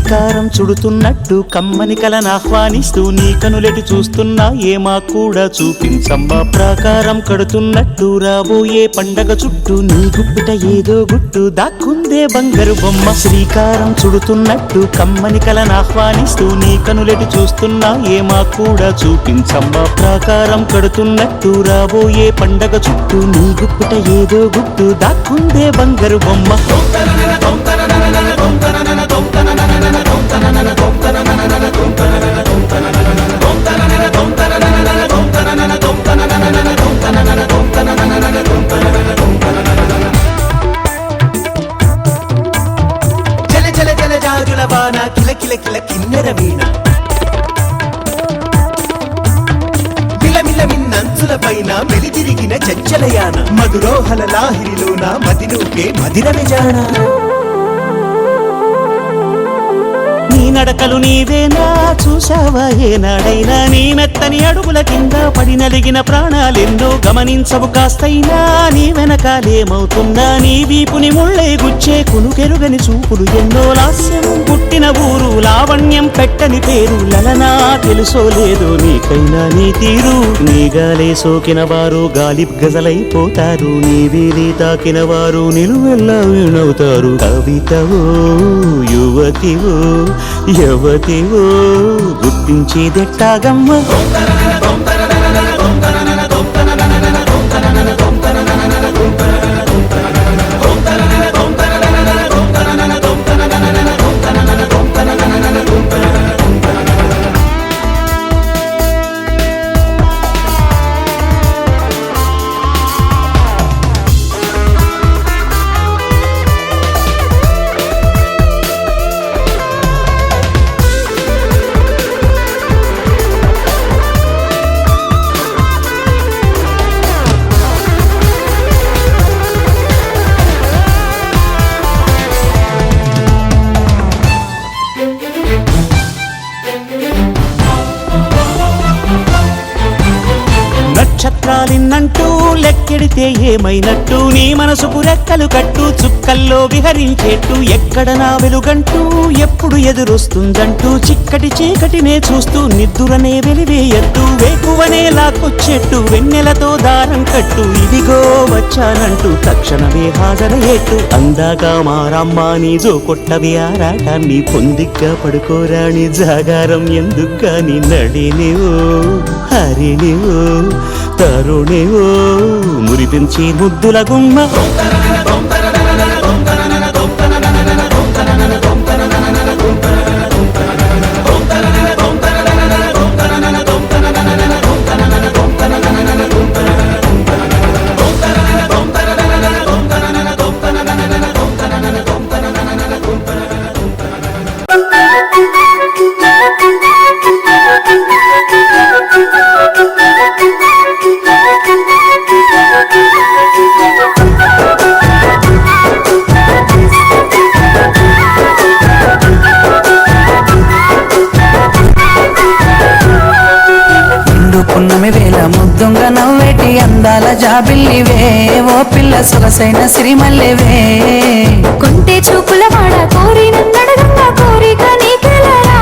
శ్రీకారం చుడుతున్నట్టు కమ్మని కలనాహ్వానిస్తూ నీ కనులెటు చూస్తున్నా ఏమా కూడా చూపించమ్మా ప్రాకారం కడుతున్నట్టు రాబోయే పండగ చుట్టూ నీ గుప్పిట ఏదో గుట్టు దాక్కుందే బంగారు బొమ్మ శ్రీకారం చుడుతున్నట్టు కమ్మని కలనాహ్వానిస్తూ నీ కనులెటు చూస్తున్నా ఏమా కూడా చూపించమ్మా ప్రాకారం కడుతున్నట్టు రాబోయే పండగ చుట్టూ నీ గుప్పిట ఏదో గుట్టు దాక్కుందే బంగారు బొమ్మ జల జల జల జాజుల వాన కిల కిల కిల కిన్నెర వీణ మిలమిల మిన్నంచుల పైన మెలితిరిగిన చంచలయాన మధురోహల లాహిరిలోన మదినూపే మదిర విజాణ నీ నడకలు నీవేనా చూశావా ఏనాడైనా నీ మెత్తని అడుగుల కింద పడి నలిగిన ప్రాణాలెన్నో గమనించవు కాస్తైనా నీ వెనకాలేమవుతున్నా నీ వీపుని ముళ్ళై గుచ్చే కునుకెరుగని చూపులు ఎన్నో లాస్యం పుట్టిన ఊరు లావణ్యం పెట్టని పేరు లలనా తెలుసో లేదో నీకైనా నీ తీరు నీ గాలే సోకిన వారు గాలి గజలైపోతారు నీ వీధి తాకిన వారు నిలువెల్లా వీణవుతారు కవితవో యువతివో యువతివో గుర్తించేదెట్టాగమ్మ నక్షత్రాలిన్నంటూ లెక్కెడితే ఏమైనట్టు నీ మనసుకు రెక్కలు కట్టు చుక్కల్లో విహరించేట్టు ఎక్కడ నా వెలుగంటూ ఎప్పుడు ఎదురొస్తుందంటూ చిక్కటి చీకటినే చూస్తూ నిద్దురనే వెలివేయట్టు వేకువనే లాక్కొచ్చేట్టు వెన్నెలతో దారం కట్టు ఇదిగో వచ్చానంటూ తక్షణమే హాజరయ్యేట్టు అందాక మారమ్మ నీ జో కొట్టవి ఆరాటాన్ని పొందిగ్గా పడుకోరాని జాగారం ఎందుకు కాని నడినివో హరినివో తరుణివో మురిపించి ముద్దుల గుమ్మ పున్నమి వేళ ముద్దుంగా నవ్వేటి అందాల జాబిల్లివే ఓ పిల్ల సొగసైన సిరిమల్లెవే కొంటే చూపుల వాడ కోరి నన్నడగంగా కోరిక నీకెలరా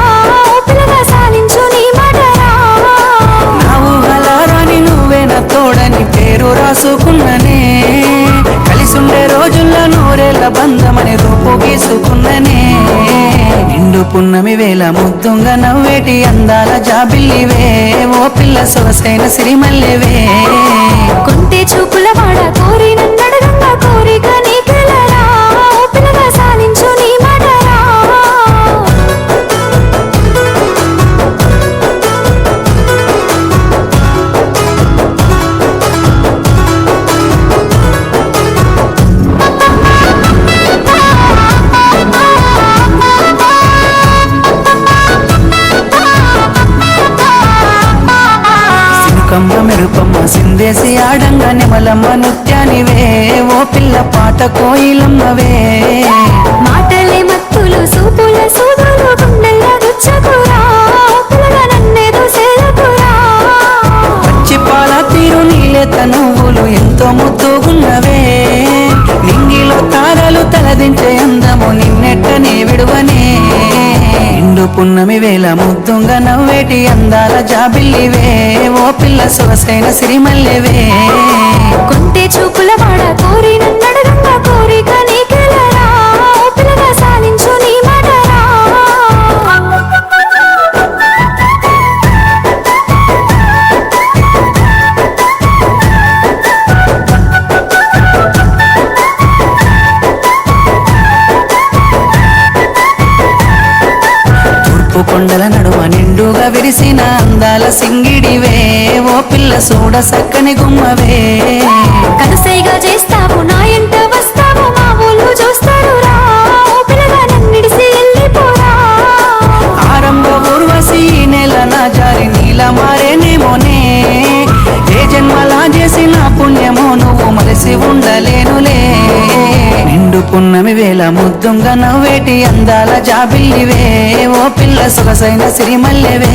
ఓ పిల్లగా సాలించు నీ మాటరా నా ఊహలారాని నువ్వే నా తోడని పేరు రాసుకున్ననే కలిసుండే రోజుల్లో నూరేళ్ల బంధమని రూపు గీసుకున్ననే నిండు పున్నమి వేళ ముద్దుంగా నవ్వేటి అందాల జాబిల్లివే ఓ పిల్ల సొగసైన సిరిమల్లెవే కొంటే చూపుల వాడ కోరి నన్నడగంగా కోరిక నీకెలరా ఓ పిల్లగా సాలించు నీ మాటరా కమ్మ మెరుపమ్మ సిందేసి ఆడంగా నిమలమ్మ నృత్యానివే ఓ పిల్ల పాట కోయిలమ్మవే మాటలే మత్తులు సూపుల సూదులు గుండెల్లో గుచ్చకురా పిల్లగా నన్నేదో సేలకురా పచ్చి పాల తీరు నీలేత నువ్వులు ఎంతో ముద్దుగున్నవే నింగిలో తారలు తలదించే అందము నిన్నెట్టనే విడువనే పున్నమి వేళ ముద్దుంగా నవ్వేటి అందాల జాబిల్లివే ఓ పిల్ల సొగసైన సిరిమల్లెవే కొంటే చూపుల వాడ కోరి నన్నడగంగా కోరిక నీకెలరా ఓ పిల్లగా సాలించు నీ మాటరా కొండల నడుమ నిండుగా విరిసిన అందాల సింగిడివే ఓ పిల్ల సూడ సక్కని గుమ్మవే కనుసైగా చేస్తావు నా ఎంట వస్తావు మా ఊళ్ళు చూస్తారు రా ఓ పిల్లగా నన్నిడిసి వెళ్ళిపోరా ఆరంభ ఊర్వశి నెల నా జారి నీలా మారేనేమోనే ఏ జన్మలా చేసిన పుణ్యమో నువ్వు మలిసి ఉండలేనులే నిండు పున్నమి వేళ ముద్దుంగా నవ్వేటి అందాల జాబిల్లివే ఓ పిల్ల సొగసైన సిరిమల్లెవే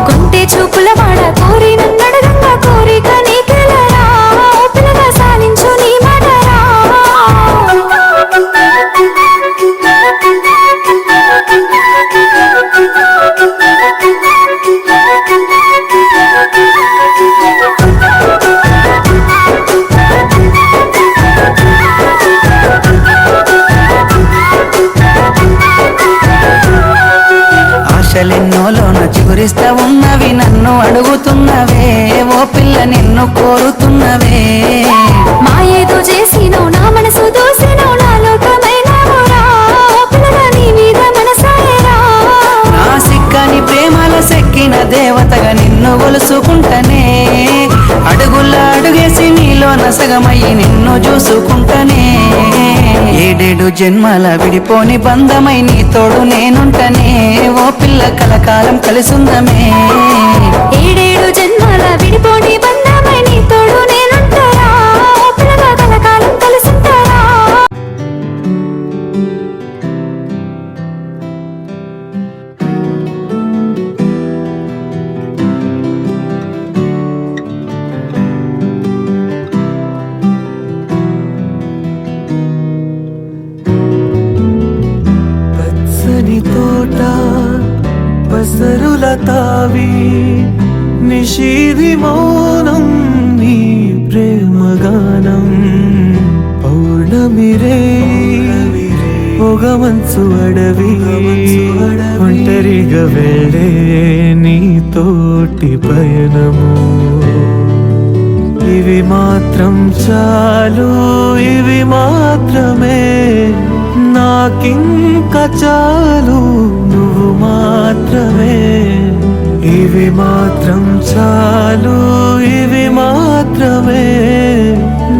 కొంటే చూపుల వాడ కోరి నన్నడగంగా కోరిక నీకెలరా ఓ పిల్లగా సాలించు నీ మాటరా ఆశలెన్నోలోన చిగురిస్తా ఉన్నవి నన్ను అడుగుతున్నవే ఓ పిల్ల నిన్ను కోరుతున్నవే మా ఏదో చేసినవు నా మనసు దోసినవు నా లోకమైనవురా ఓ పిల్లగా నీ మీద మనసాయరా నా సిక్కని ప్రేమల సెక్కిన దేవతగా నిన్ను గొలుసుకుంటనే అడుగుల అడుగేసి నీలో నసగమయ్యి నిన్ను చూసుకుంటనే ఏడేడు జన్మల విడిపోని బంధమై నీ తోడు నేనుంటనే ఓ పిల్ల కలకాలం కలిసుందమే ఏడేడు జన్మాల విడిపోని బంధమై నీ తోడు నేనుంటారా ఓ పిల్లగా కలకాలం కలిసుంటారా పచ్చని తోట పసరుల తావి నిషీది మౌనం నీ ప్రేమగానం పౌర్ణమిరే పొగమంచు అడవి ఒంటరిగా వెళ్ళే నీ తోటి పయనము ఇవి మాత్రం చాలు ఇవి మాత్రమే నాకింక చాలు నువ్వు మాత్రమే ఇవి మాత్రం చాలు ఇవి మాత్రమే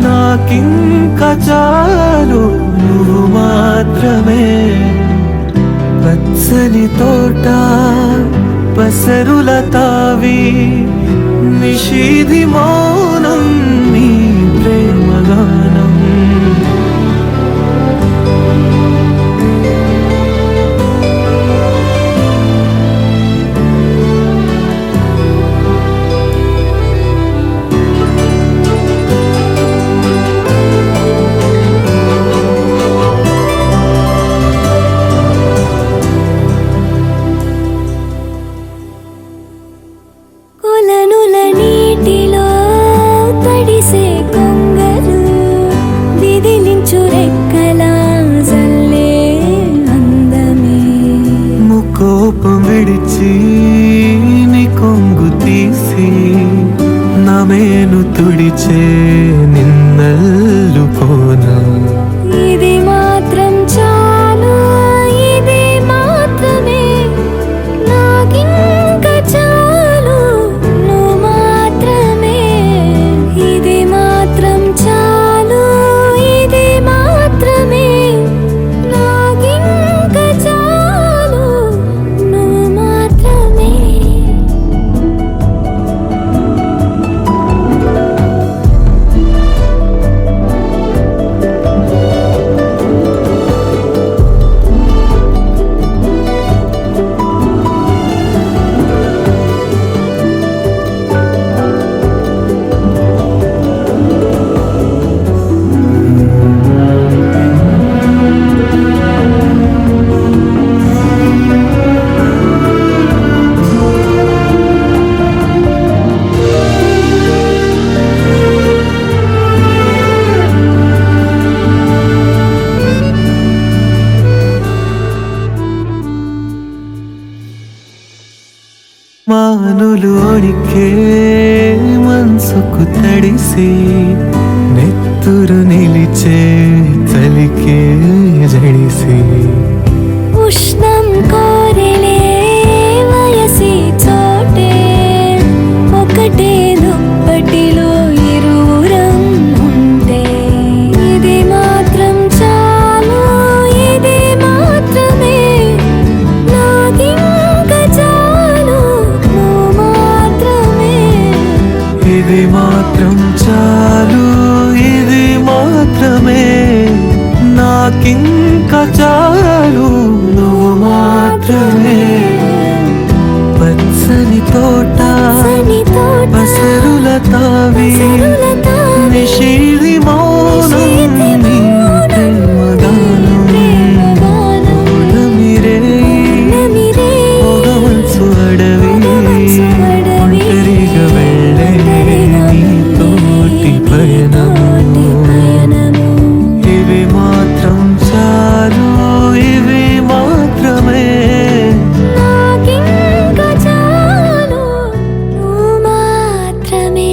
నాకింక చాలు నువ్వు మాత్రమే పచ్చని తోట పసరుల తావి నిషీది మౌనం నీ ప్రేమగానం కొలనుల నీటిలో తడిసే కొంగలు విదిలించు రెక్కల జల్లే అందమే ముకోపం విడిచి నీ కొంగు తీసి నా మేను తుడిచే నిన్నల్లు పోనా ఇది మాత్రం చాలు ఇది మాత్రమే నాకింక చాలు నువ్వు మాత్రమే ఇది మాత్రం చాలు ఇది మాత్రమే నాకింక చాలు నువ్వు మాత్రమే నోలు ఒడికే మనసుకు తడిసి నెత్తురు నిలిచే చలికే జడిసి ఉష్ణం కోరిలే వయసి చోటే ఒకటే దుప్పటిలో ఇరువురం ఉంటే ఇది మాత్రం చాలు ఇది మాత్రమే నాకింక చాలు నువ్వు మాత్రమే ఇది మాత్రం చాలు ఇది మాత్రమే నాకింకా చాలు నువ్వు మాత్రమే పచ్చని తోట పసరుల తావి నిషేధి మౌనం నీ ప్రేమగానం పూలమిరే పొగమంచు అడవి ఒంటరిగా వెళ్ళే నీ తోటి పయనము ఇవి మాత్రం చాలు ఇవి మాత్రమే నాకింక చాలు నువ్వు మాత్రమే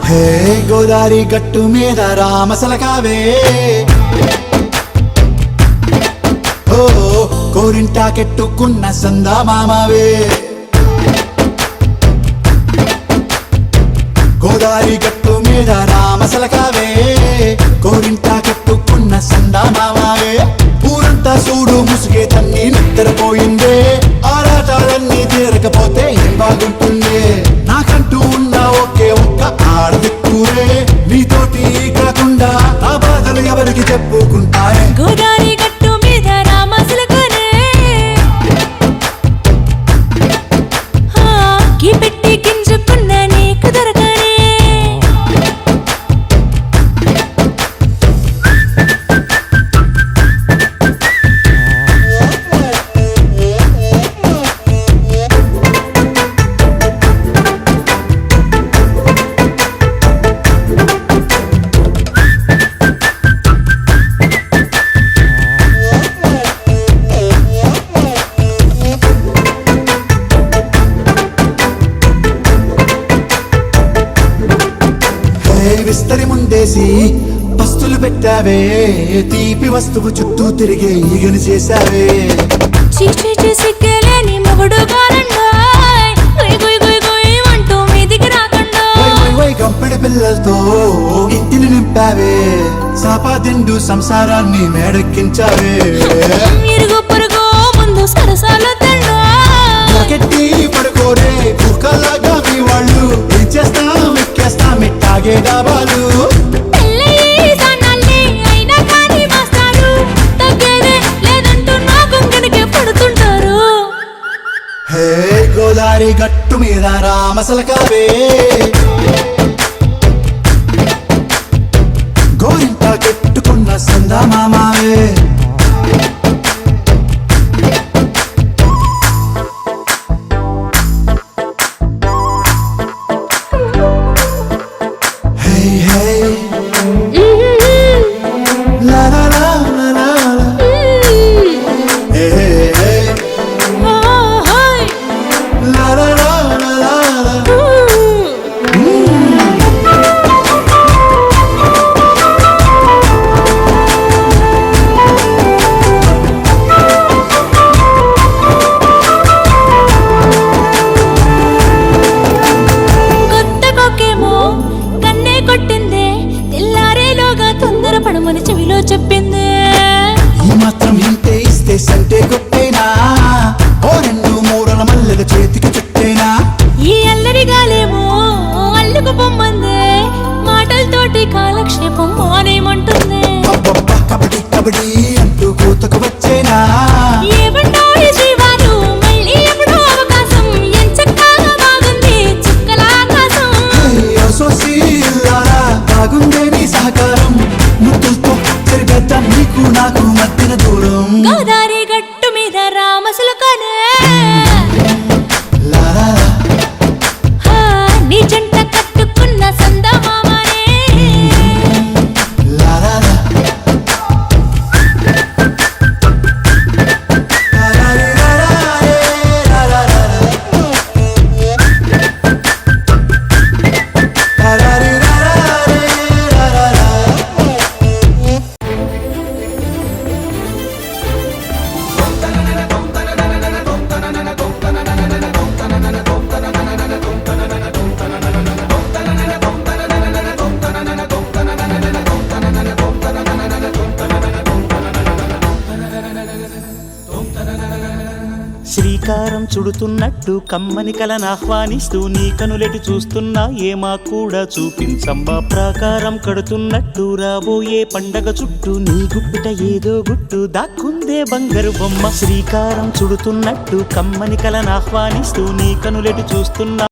హే గోదారి గట్టు మీద రామసలకావే ఓ కోరింటాకెట్టుకున్న సందా మామావే గోదారి గట్టు మీద రామసలకావే కోరింటాకెట్టుకున్న సందా మామావే ఊరంతా చూడు ముసుగే తన్ని నిద్రపోయిందే ఆరాటాలన్నీ తీరకపోతే ఏం బాగుంటుందే నాకంటూ ఉన్న ఒకే ఒక్క ఆడదిక్కురే నీతోటి కాకుండా నా బాధలు ఎవరికి చెప్పుకుంటారే గోదారి గట్టు మీద రామసులకునే కి పెట్టి గింజుకున్న నీకు దొరకనే విస్తరి ముందేసి పస్తులు పెట్టావే తీపి వస్తువు చుట్టూ తిరిగే ఈగను చేశావే చీచి సిగ్గలేని మొగుడు గారండాయ్ గుయ్ గుయ్ గుయ్ గుయ్ అంటూ మీదికి రాకుండా వై గంపెడి పిల్లలతో ఇంటిని నింపావే సాపాదిండు సంసారాన్ని మేడెక్కించావే ఇరుగు పొరుగు ముందు సరసాలు తండా గట్టి పడుకోరే కుక్కలాగా మీ వాళ్ళు ఏం చేస్తాం ఎక్కేస్తాం ఇట్టాగే డాబాలు హే గోదారి గట్టు మీద రామసలకావే గోరింట కెట్టుకున్న సందా మామావే శ్రీకారం చుడుతున్నట్టు కమ్మని కలను ఆహ్వానిస్తూ నీ కనులెటి చూస్తున్నా ఏమా కూడా చూపించమ్మా ప్రాకారం కడుతున్నట్టు రాబోయే పండగ చుట్టూ నీ గుప్పిట ఏదో గుట్టు దాక్కుందే బంగారు బొమ్మ శ్రీకారం చుడుతున్నట్టు కమ్మని కలను ఆహ్వానిస్తూ నీ కనులెటి చూస్తున్నా